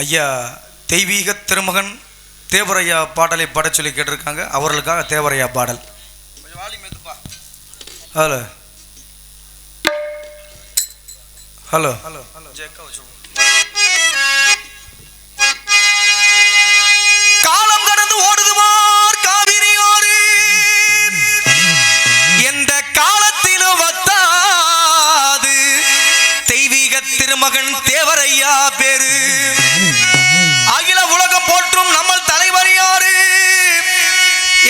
ஐயா தெய்வீக திருமகன் தேவரையா பாடலை பாட சொல்லி கேட்டிருக்காங்க. அவர்களுக்காக தேவரையா பாடல். Hello hello hello hello. காலம் கடந்து ஓடுதுமார் காவிரி ஆறு, எந்த காலத்திலும் வத்தாது தெய்வீக திருமகன் தேவரையா பேரு. அகில உலகம் போற்றும் நம்ம தலைவர் யாரு?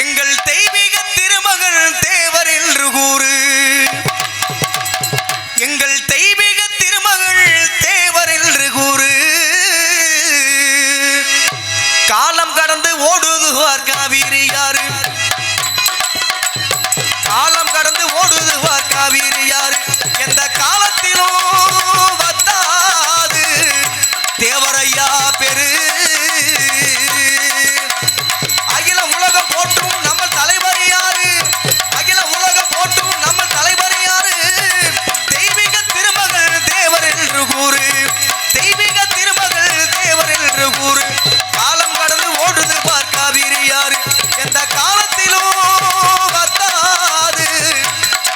எங்கள் தெய்வீக திருமகன் தேவர் என்று கூறு. எங்கள் தெய்வீக திருமகள் தேவர் என்று கூறு. காலம் கடந்து ஓடுதுவார் காவிரி யாரு? காலம் கடந்து ஓடுதுவார் காவிரி யாரு? எந்த காலத்திலும் வத்தாது தேவரையா பெரு. அகில உலகம் போற்றும் நம்ம தலைவர் யாரு? அகில உலகம் போற்றும் நம்ம தலைவர் யாரு? தெய்வீக திருமகள் தேவர் என்று கூறு. தெய்வீக திருமகள் தேவர் என்று கூறு. காலம் கடந்து ஓடுது பார் காவிரி யாரு? எந்த காலத்திலும் வத்தாது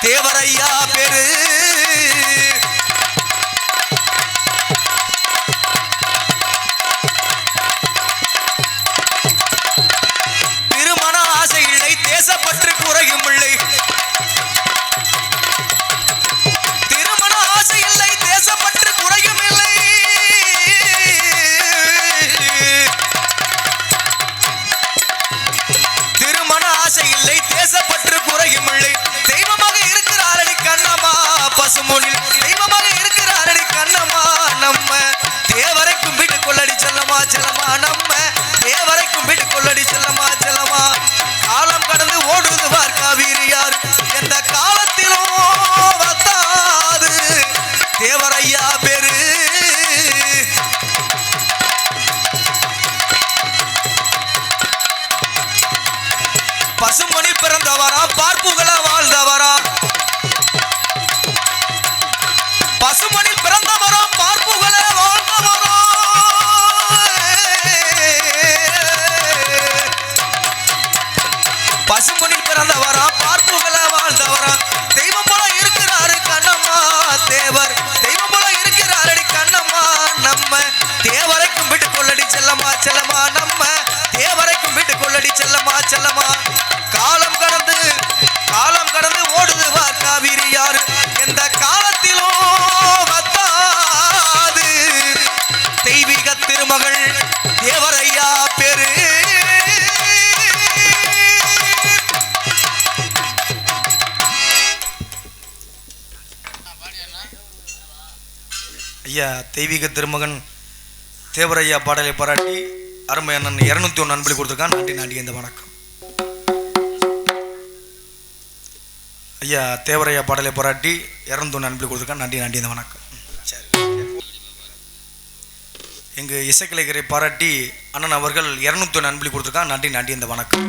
தேவரையா பெரு. தேசப்பற்று குறையும் இல்லை. திருமண ஆசை இல்லை, தேசப்பற்று குறையும் இல்லை. திருமண ஆசை இல்லை, தேசப்பற்று குறையும் இல்லை. தெய்வமாக இருக்கிறாரடி கண்ணம்மா பசுமொழில். தெய்வமாக இருக்கிறாரடி கண்ணம்மா நம்ம தேவரை கும்பிட்டு கொள்ளடி செல்லமா செல்லமா. நம்ம தேவரை கும்பிட்டு கொள்ளடி செல்லமா செல்லமா. காலம் கடந்து ஓடுதுவார் காவிரி யாரு? எந்த காலத்திலும் வத்தாது தேவரையா பெரு. பசுமணி பிறந்தவரா பார்ப்புகள வாழ்ந்தவரா? பசுமணி பிறந்தவரா பார்ப்புகள வாழ்ந்தவரா? பசுமணில் பிறந்தவரா பார்ப்புகள வாழ்ந்தவரா? தெய்வம் போல இருக்கிறாரு கண்ணம்மா தேவர். தெய்வம் போல இருக்கிறாரடி கண்ணம்மா நம்ம தேவரை கும்பிட்டு கொள்ளடி செல்லமா செல்லமா. நம்ம தேவரை கும்பிட்டு கொள்ளடி செல்லமா செல்லமா. காலம் கடந்து ஓடுதுவா காவிரி யாரு? எந்த காலத்திலும் வத்தாது தெய்வீக திருமகள் தேவரையா பெரு. ஐயா தெய்வீக திருமகன் தேவரையா பாடலை பாராட்டி அருமை அண்ணன் 201 அன்பளி கொடுத்துருக்கான். நாட்டி நாட்டி இந்த வணக்கம். ஐயா தேவரையா பாடலை பாராட்டி 201 அன்பளி கொடுத்துருக்கான். நாட்டி நாட்டி இந்த வணக்கம். சரி, எங்கள் இசைக்கலைஞரை பாராட்டி அண்ணன் அவர்கள் 201 அன்பளி கொடுத்துருக்கான். நாட்டி நாட்டி இந்த வணக்கம்.